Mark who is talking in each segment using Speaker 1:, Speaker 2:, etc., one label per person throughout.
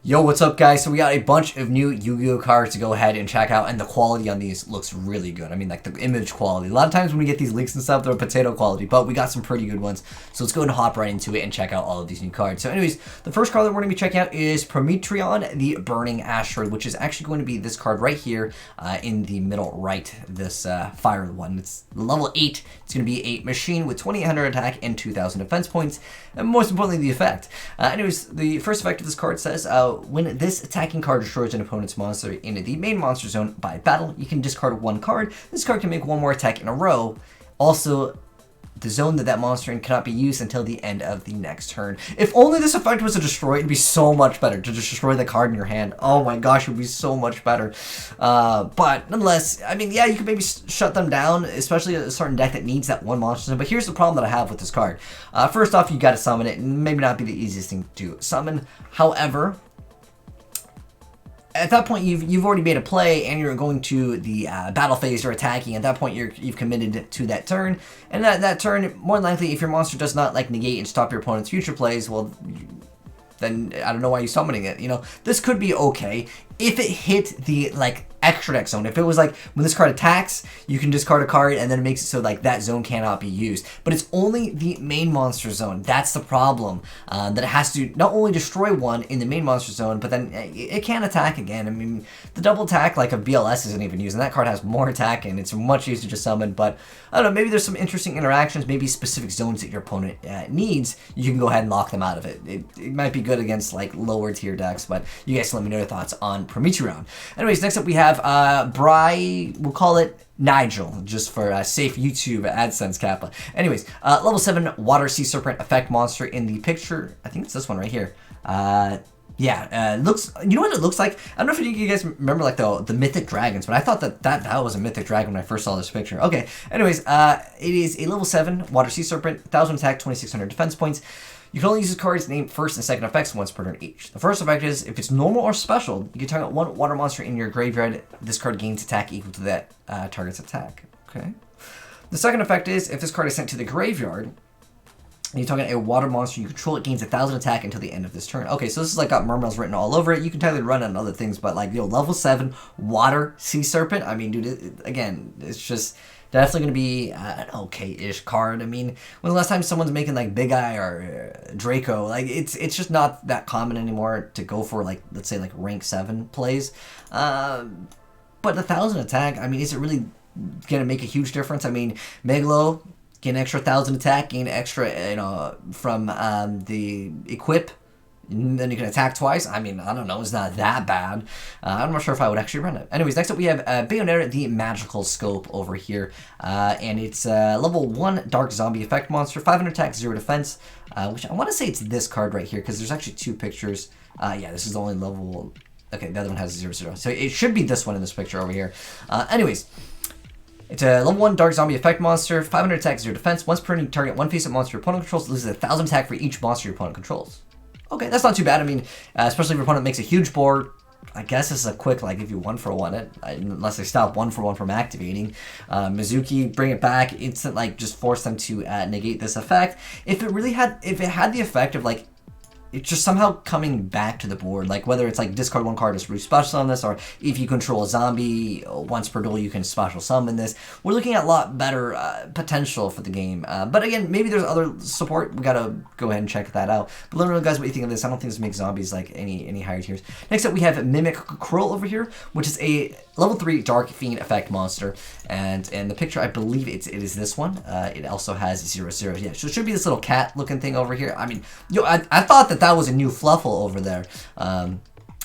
Speaker 1: Yo, what's up, guys? So we got a bunch of new Yu-Gi-Oh cards to go ahead and check out, and the quality on these looks really good. I mean, like the image quality. A lot of times when we get these leaks and stuff, they're potato quality, but we got some pretty good ones. So let's go ahead and hop right into it and check out all of these new cards. So anyways, the first card that we're going to be checking out is Tachyon, the Burning Ashford, which is actually going to be this card right here in the middle right, this fire one. It's level 8. It's going to be a machine with 2800 attack and 2000 defense points, and most importantly, the effect. Anyways, the first effect of this card says, when this attacking card destroys an opponent's monster in the main monster zone by battle, you can discard one card. This card can make one more attack in a row. Also, the zone that monster in cannot be used until the end of the next turn. If only this effect was to destroy, it'd be so much better. To just destroy the card in your hand. Oh my gosh, it would be so much better. But nonetheless, I mean, yeah, you can maybe shut them down, especially a certain deck that needs that one monster zone. But here's the problem that I have with this card. First off, you gotta summon it, and maybe not be the easiest thing to summon. However, at that point, you've already made a play, and you're going to the battle phase or attacking. At that point, you've committed to that turn, and that turn, more than likely, if your monster does not like negate and stop your opponent's future plays, well, then I don't know why you're summoning it. You know, this could be okay if it hit the extra deck zone. If it was like when this card attacks, you can discard a card and then it makes it so like that zone cannot be used. But it's only the main monster zone. That's the problem. That it has to not only destroy one in the main monster zone, but then it can attack again. I mean, the double attack like a BLS isn't even used, and that card has more attack and it's much easier to summon. But I don't know, maybe there's some interesting interactions, maybe specific zones that your opponent needs. You can go ahead and lock them out of it. It might be good against like lower tier decks, but you guys let me know your thoughts on Tachyon. Anyways, next up we have we'll call it Nigel, just for safe YouTube AdSense Kappa. Anyways, level 7 Water Sea Serpent effect monster in the picture. I think it's this one right here. Looks, you know what it looks like? I don't know if you guys remember like the mythic dragons, but I thought that was a mythic dragon when I first saw this picture. Okay, anyways, it is a level 7 Water Sea Serpent, 1000 attack, 2600 defense points. You can only use this card's named first and second effects once per turn each. The first effect is, if it's normal or special, you can target one water monster in your graveyard. This card gains attack equal to that target's attack. Okay. The second effect is, if this card is sent to the graveyard, and you're target a water monster you control, it gains 1000 attack until the end of this turn. Okay, so this is like got mermails written all over it. You can totally run it on other things, but like, level 7 Water Sea Serpent, I mean, dude, again, it's just definitely going to be an okay-ish card. I mean, when the last time someone's making like Big Eye or Draco, like it's just not that common anymore to go for like, let's say like rank 7 plays. But 1000 attack, I mean, is it really going to make a huge difference? I mean, Megalo, gain extra 1000 attack, gain extra, from the equip. And then you can attack twice. I mean, I don't know. It's not that bad. I'm not sure if I would actually run it. Anyways, next up we have Bayonetta, the Magical Scope over here. And it's level 1 Dark Zombie Effect Monster, 500 attack, 0 defense. Which I want to say it's this card right here, because there's actually 2 pictures. Yeah, this is the only level. Okay, the other one has 0, 0. So it should be this one in this picture over here. Anyways, it's a level 1 Dark Zombie Effect Monster, 500 attack, 0 defense. Once per turn, you target one face-up monster your opponent controls, loses 1000 attack for each monster your opponent controls. Okay, that's not too bad. I mean, especially if your opponent makes a huge board, I guess this is a quick, like, if you 1-for-1 it, unless they stop 1-for-1 from activating. Mizuki, bring it back, instant, like, just force them to negate this effect. If it had the effect of, like, it's just somehow coming back to the board, like whether it's like discard one card to special summon this, or if you control a zombie once per duel you can special summon this. We're looking at a lot better potential for the game, but again, maybe there's other support. We gotta go ahead and check that out. But let me know, guys, what you think of this. I don't think this makes zombies like any higher tiers. Next up we have Mimic Krill over here, which is a level 3 Dark Fiend effect monster, and in the picture I believe it is this one. It also has 0, 0. Yeah, so it should be this little cat looking thing over here. I mean, I thought that was a new Fluffle over there.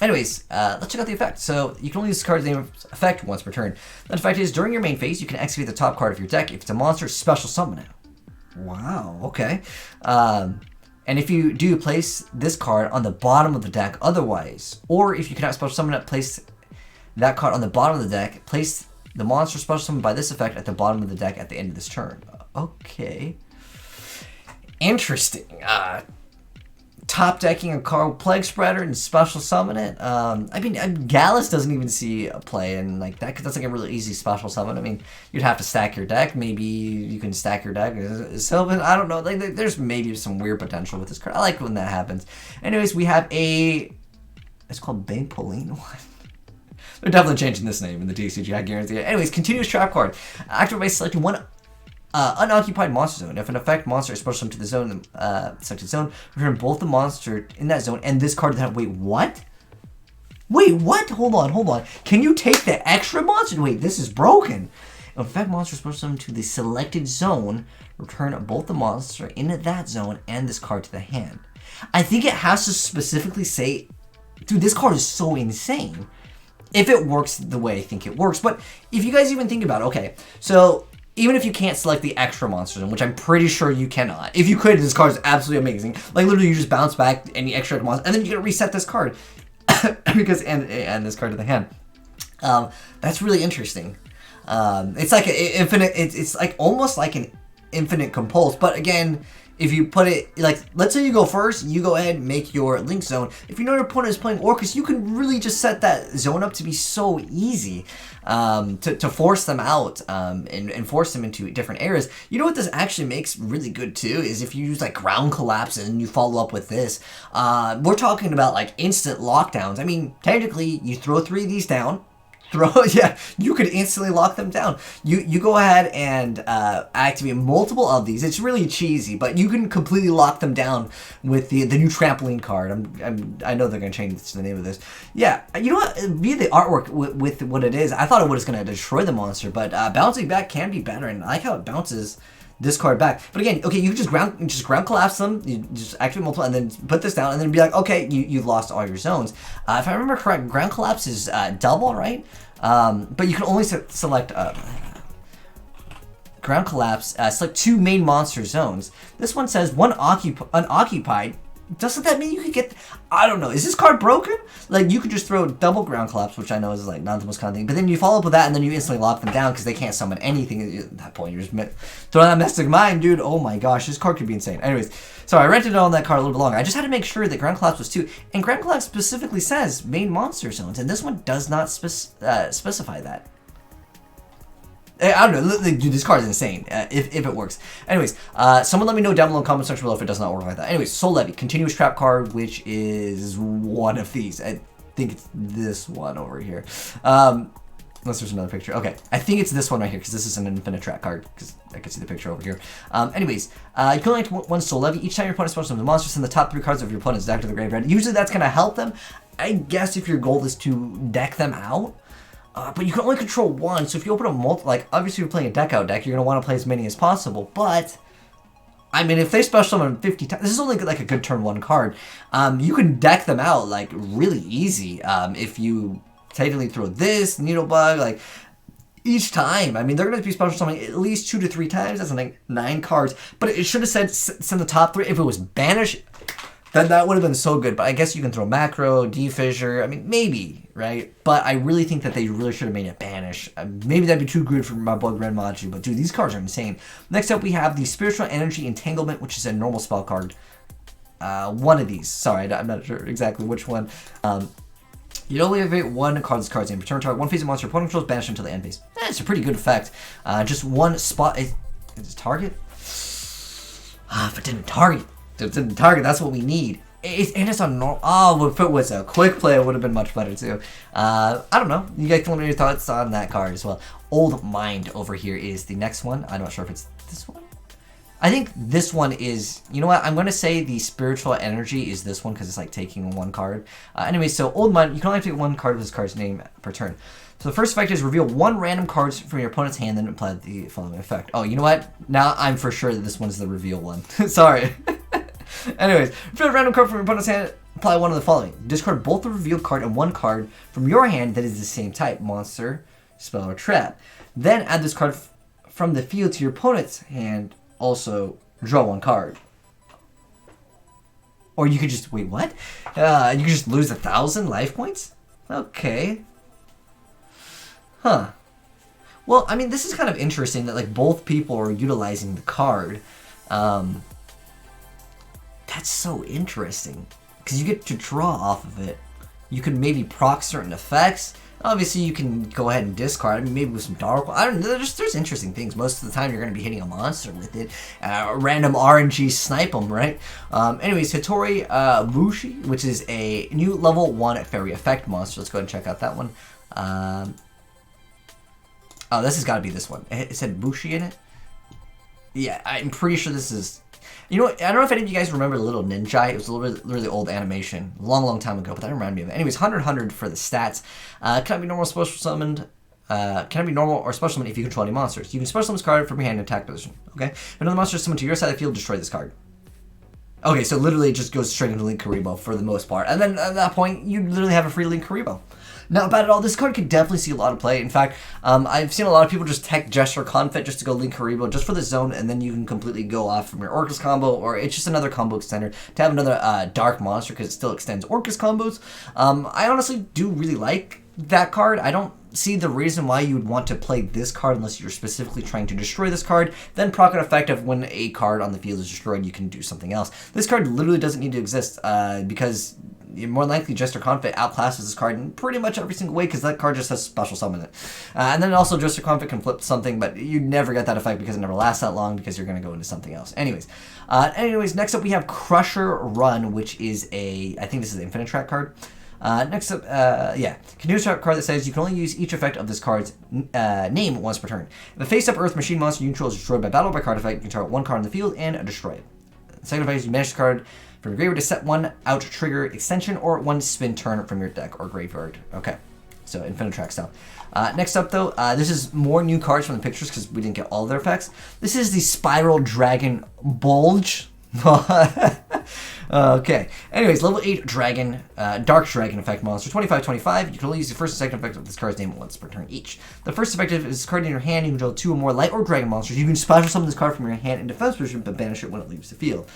Speaker 1: Anyways, let's check out the effect. So you can only use this card's name effect once per turn. That effect is, during your main phase, you can activate the top card of your deck. If it's a monster, special summon it. Wow, okay. And if you do, place this card on the bottom of the deck otherwise. Or if you cannot special summon it, place that card on the bottom of the deck. Place the monster special summoned by this effect at the bottom of the deck at the end of this turn. Okay. Interesting. Top decking a card Plague Spreader and special summon it. I mean, Gallus doesn't even see a play, and like that's like a really easy special summon. I mean, you'd have to stack your deck. Maybe you can stack your deck. Sylvan, I don't know. Like, there's maybe some weird potential with this card. I like when that happens. Anyways, we have a It's called Bangpoline. What? They're definitely changing this name in the TCG, I guarantee it. Anyways, continuous trap card. Activate by selecting one unoccupied monster zone. If an effect monster is special to the zone, selected zone, return both the monster in that zone and this card that. Wait, what? Wait, what? Hold on. Can you take the extra monster? Wait, this is broken. If effect monster is special to the selected zone, return both the monster in that zone and this card to the hand. I think it has to specifically say, dude, this card is so insane. If it works the way I think it works. But if you guys even think about it, okay, so even if you can't select the extra monster zone, which I'm pretty sure you cannot. If you could, this card is absolutely amazing. Like literally you just bounce back any extra monster and then you're gonna reset this card. Because and this card to the hand. That's really interesting. It's like an infinite, it's like almost like an infinite compulse, but again, if you put it, like, let's say you go first, you go ahead and make your link zone. If you know your opponent is playing Orcus, you can really just set that zone up to be so easy to force them out and force them into different areas. You know what this actually makes really good too is if you use like ground collapse and you follow up with this. We're talking about like instant lockdowns. I mean, technically, you throw 3 of these down. Yeah, you could instantly lock them down. You go ahead and activate multiple of these. It's really cheesy, but you can completely lock them down with the new trampoline card. I know they're gonna change the name of this. Yeah, you know what? Via the artwork with what it is, I thought it was gonna destroy the monster, but bouncing back can be better, and I like how it bounces this card back. But again, okay, you can just ground collapse them, you just activate multiple, and then put this down, and then be like, okay, you've lost all your zones. If I remember correct, ground collapse is double, right? But you can only select ground collapse, select 2 main monster zones. This one says one unoccupied. Doesn't that mean you could get, I don't know, is this card broken? Like, you could just throw double ground collapse, which I know is like not the most common thing, but then you follow up with that and then you instantly lock them down because they can't summon anything. At that point, you're just throwing that Mystic Mind, dude. Oh my gosh, this card could be insane. Anyways, sorry, I rented on that card a little bit longer. I just had to make sure that ground collapse was 2, and ground collapse specifically says main monster zones, and this one does not specify that. I don't know, dude, this card is insane, if it works. Anyways, someone let me know down below in the comment section below if it does not work like that. Anyways, Soul Levy, continuous trap card, which is one of these. I think it's this one over here. Unless there's another picture. Okay, I think it's this one right here, because this is an Infinitrack card, because I can see the picture over here. Anyways, you can only activate 1 Soul Levy. Each time your opponent spells the monsters in the top 3 cards of your opponent's deck to the graveyard. Usually that's going to help them. I guess if your goal is to deck them out. But you can only control 1, so if you open up like, obviously you're playing a deck out deck, you're going to want to play as many as possible, but, I mean, if they special summon 50 times, this is only like a good turn 1 card, you can deck them out, like, really easy, if you technically throw this, Needlebug, like, each time. I mean, they're going to be special summoning at least 2 to 3 times, that's like 9 cards, but it should have said send the top 3, if it was Banish, then that would have been so good, but I guess you can throw Macro, Defissure, I mean, maybe, right? But I really think that they really should have made it Banish. Maybe that'd be too good for my boy Grenmachi, but dude, these cards are insane. Next up, we have the Spiritual Energy Entanglement, which is a normal spell card. One of these. Sorry, I'm not sure exactly which one. You only activate 1 card this card's name. Return target 1 phase of monster opponent controls, banish until the end phase. It's a pretty good effect. Just 1 spot. Is it target? If it didn't target. It's in the target, that's what we need. And it's on normal. Oh, if it was a quick play, it would have been much better too. I don't know. You guys can let me know your thoughts on that card as well. Old Mind over here is the next one. I'm not sure if it's this one. I think this one is, you know what? I'm going to say the Spiritual Energy is this one because it's like taking 1 card. Anyway, so Old Mind, you can only take 1 card of this card's name per turn. So the first effect is reveal 1 random card from your opponent's hand, then apply the following effect. Oh, you know what? Now I'm for sure that this one is the reveal one. Sorry. Anyways, reveal a random card from your opponent's hand, apply 1 of the following. Discard both the revealed card and 1 card from your hand that is the same type, monster, spell, or trap. Then add this card from the field to your opponent's hand, also draw 1 card. Or you could just, wait, what? You could just lose 1,000 life points? Okay. Huh. Well, I mean, this is kind of interesting that, like, both people are utilizing the card. That's so interesting. Because you get to draw off of it. You could maybe proc certain effects. Obviously, you can go ahead and discard. I mean, maybe with some dark. I don't know. There's interesting things. Most of the time, you're going to be hitting a monster with it. Random RNG snipe them, right? Anyways, Hitori Bushi, which is a new level 1 fairy effect monster. Let's go ahead and check out that one. Oh, this has got to be this one. It said Bushi in it. Yeah, I'm pretty sure this is... You know what? I don't know if any of you guys remember the little ninja. It was a little really old animation. Long time ago, but that reminded me of it. Anyways, 100 for the stats. Can I be normal, special summoned? Can I be normal or special summoned if you control any monsters? You can special summon this card from your hand in attack position. Okay? If another monster is summoned to your side of the field, destroy this card. Okay, so literally it just goes straight into Link Karibo for the most part. And then at that point, you literally have a free Link Karibo. Not bad at all. This card could definitely see a lot of play. In fact, I've seen a lot of people just tech Gesture Confit just to go Link Karibo just for the zone, and then you can completely go off from your Orcus combo, or it's just another combo extender to have another dark monster because it still extends Orcus combos. I honestly do really like that card. I don't see the reason why you would want to play this card unless you're specifically trying to destroy this card. Then proc an effect of when a card on the field is destroyed, you can do something else. This card literally doesn't need to exist because more likely Jester Confit outclasses this card in pretty much every single way because that card just has special summon it. And then also Jester Confit can flip something, but you never get that effect because it never lasts that long because you're going to go into something else. Anyways, next up we have Crusher Run, which is I think this is an Infinitrack card. Next up, Continuous Trap card that says you can only use each effect of this card's name once per turn. If a face-up Earth Machine monster you control is destroyed by battle or by card effect, you can target one card on the field and destroy it. The second effect is you manage the card from your graveyard to set one out trigger extension or one spin turn from your deck or graveyard. Okay, so Infinitrack style. Next up, though, this is more new cards from the pictures because we didn't get all of their effects. This is the Spiral Dragon Bulge. Okay. Anyways, level 8 dragon, dark dragon effect monster, 25/25. You can only use the first and second effect of this card's name once per turn each. The first effective is this card in your hand. You control 2 or more light or dragon monsters. You can special summon this card from your hand in defense position, but banish it when it leaves the field.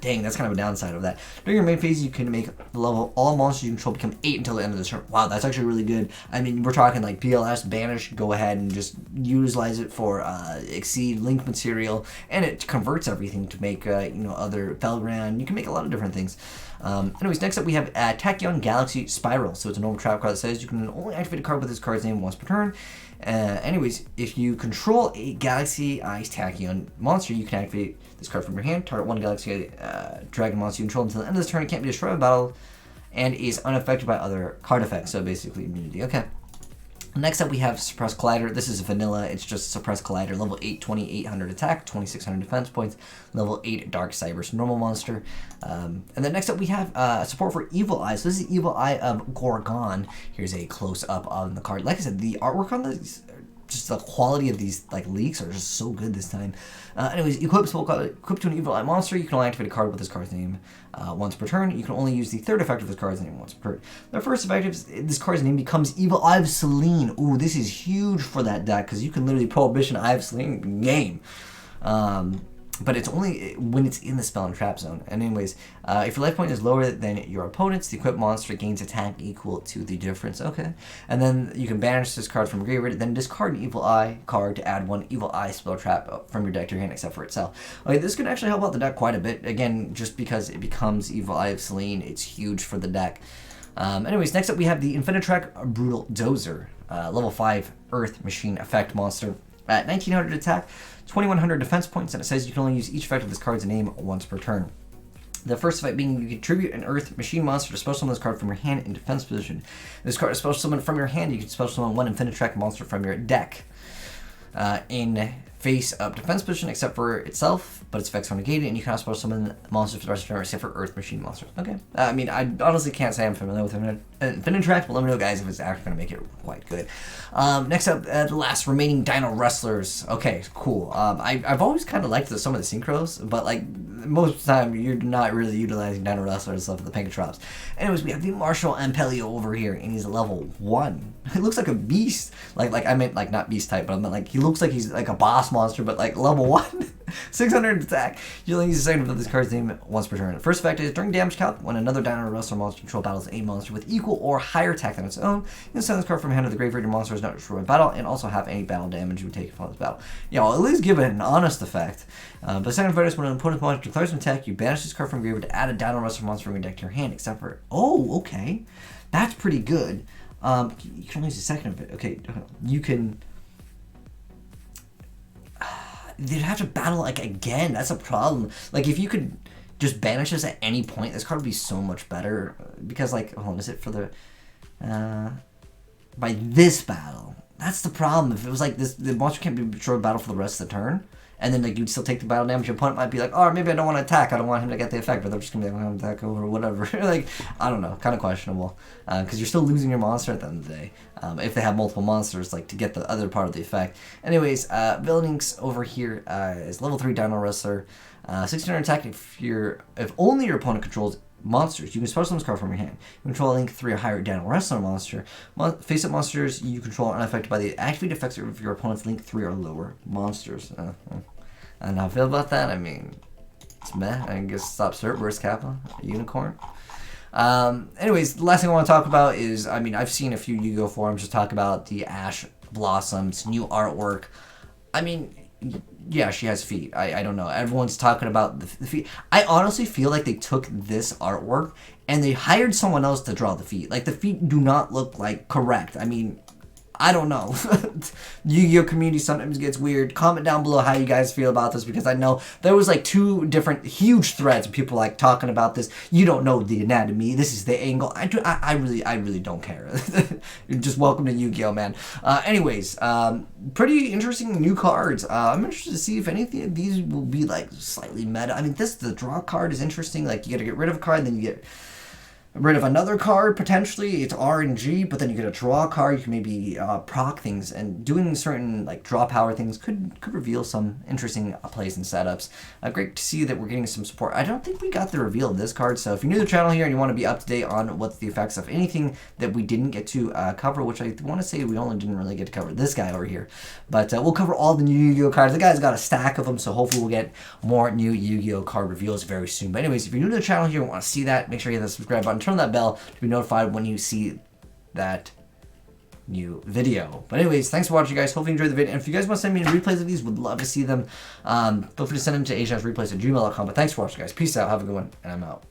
Speaker 1: Dang, that's kind of a downside of that. During your main phase, you can make the level all monsters you control become 8 until the end of the turn. Wow, that's actually really good. I mean, we're talking like PLS, banish, go ahead and just utilize it for exceed link material, and it converts everything to make other Felground. You can make a lot of different things. Anyways, next up we have Tachyon Galaxy Spiral. So it's a normal trap card that says you can only activate a card with this card's name once per turn. Anyways, if you control a Galaxy Ice Tachyon monster, you can activate this card from your hand. Target one Galaxy Dragon monster you control until the end of this turn. It can't be destroyed by battle and is unaffected by other card effects. So basically immunity. Okay. Next up we have Suppress Collider. This is vanilla. It's just Suppress Collider. Level 8, 2800 attack, 2600 defense points. Level 8 Dark Cyber's normal monster. And then next up we have support for Evil Eye. So this is Evil Eye of Gorgon. Here's a close-up on the card. Like I said, the artwork on this, just the quality of these leaks are just so good this time. Anyways, equipped to an Evil Eye monster. You can only activate a card with this card's name once per turn. You can only use the third effect of this card's name once per turn. The first effect of this card's name becomes Evil Eye of Selene. Ooh, this is huge for that deck because you can literally Prohibition Eye of Selene game. But it's only when it's in the spell and trap zone. And anyways, if your life point is lower than your opponent's, the equipped monster gains attack equal to the difference. Okay. And then you can banish this card from your graveyard, then discard an Evil Eye card to add one Evil Eye spell trap from your deck to your hand except for itself. Okay, this can actually help out the deck quite a bit. Again, just because it becomes Evil Eye of Selene, it's huge for the deck. Anyways, next up we have the Infinitrack Brutal Dozer, level 5 Earth Machine effect monster. At 1900 attack, 2100 defense points, and it says you can only use each effect of this card's name once per turn. The first effect being you contribute an Earth Machine monster to special summon this card from your hand in defense position. This card is special summoned from your hand. You can special summon one Infinitrack monster from your deck in face-up defense position except for itself, but its effects are negated, and you can also special summon monsters for the rest of the turn except for Earth Machine monsters. Okay. I mean, I honestly can't say I'm familiar with Infinitrack, but let me know, guys, if it's actually going to make it quite good. Next up, the last remaining Dinowrestlers. Okay, cool. I've always kind of liked some of the synchros, but most of the time you're not really utilizing Dinowrestlers and stuff for the Pinkatrops. Anyways, we have the Marshall Ampelio over here, and he's level 1. He looks like a beast. I meant not beast type, but I meant he looks like he's like a boss monster, but level 1. 600 attack. You only use the second of this card's name once per turn. First effect is during damage count, when another Dinowrestler monster control battles a monster with equal or higher attack than its own, you can send this card from hand to the graveyard. Your monster is not destroyed by battle, and also have any battle damage you would take from this battle. At least give it an honest effect. But second effect is when an opponent's monster declares an attack, you banish this card from graveyard to add a Dinowrestler monster from your deck to your hand, except for... Oh, okay. That's pretty good. You can only use a second of it. Okay, you can... They'd have to battle, like, again. That's a problem. Like, if you could just banish this at any point, this card would be so much better. Because, like, hold on, is it for the... by this battle. That's the problem. If it was like this, the monster can't be destroyed battle for the rest of the turn, and then like you'd still take the battle damage. Your opponent might be like, oh, maybe I don't want to attack. I don't want him to get the effect, but they're just gonna be like, I'm gonna attack over whatever. Like, I don't know, kind of questionable, because you're still losing your monster at the end of the day. If they have multiple monsters, like to get the other part of the effect. Anyways, Villainx over here is level 3 Dino Wrestler, 1600 attack. If only your opponent controls monsters, you can special summon this card from your hand. You control a link 3 or higher Dino Wrestler monster. Face-up monsters you control are unaffected by the activated effects of your opponent's link 3 or lower monsters. I don't know how I feel about that. I mean, it's meh. I guess stop Cerberus Kappa, Unicorn. Anyways, the last thing I want to talk about is, I mean, I've seen a few Yu-Gi-Oh forums just talk about the Ash Blossoms new artwork. I mean, yeah, she has feet. I don't know. Everyone's talking about the feet. I honestly feel like they took this artwork and they hired someone else to draw the feet. Like, the feet do not look like correct. I mean, I don't know. Yu-Gi-Oh community sometimes gets weird. Comment down below how you guys feel about this, because I know there was like 2 different huge threads of people like talking about this. You don't know the anatomy. This is the angle. I really don't care. You're just welcome to Yu-Gi-Oh, man. Anyways, pretty interesting new cards. I'm interested to see if anything of these will be like slightly meta. I mean, the draw card is interesting. Like, you got to get rid of a card, then you get rid of another card, potentially. It's RNG, but then you get a draw card. You can maybe proc things, and doing certain like draw power things could reveal some interesting plays and setups. Great to see that we're getting some support. I don't think we got the reveal of this card, so if you're new to the channel here and you want to be up to date on what's the effects of anything that we didn't get to cover, which I want to say we only didn't really get to cover this guy over here, but we'll cover all the new Yu-Gi-Oh cards. The guy's got a stack of them, so hopefully we'll get more new Yu-Gi-Oh card reveals very soon. But anyways, if you're new to the channel here and want to see that, make sure you hit the subscribe button, turn on that bell to be notified when you see that new video. But anyways, thanks for watching, guys. Hopefully you enjoyed the video. And if you guys want to send me replays of these, would love to see them. Feel free to send them to AzneyesReplays@gmail.com. But thanks for watching, guys. Peace out. Have a good one. And I'm out.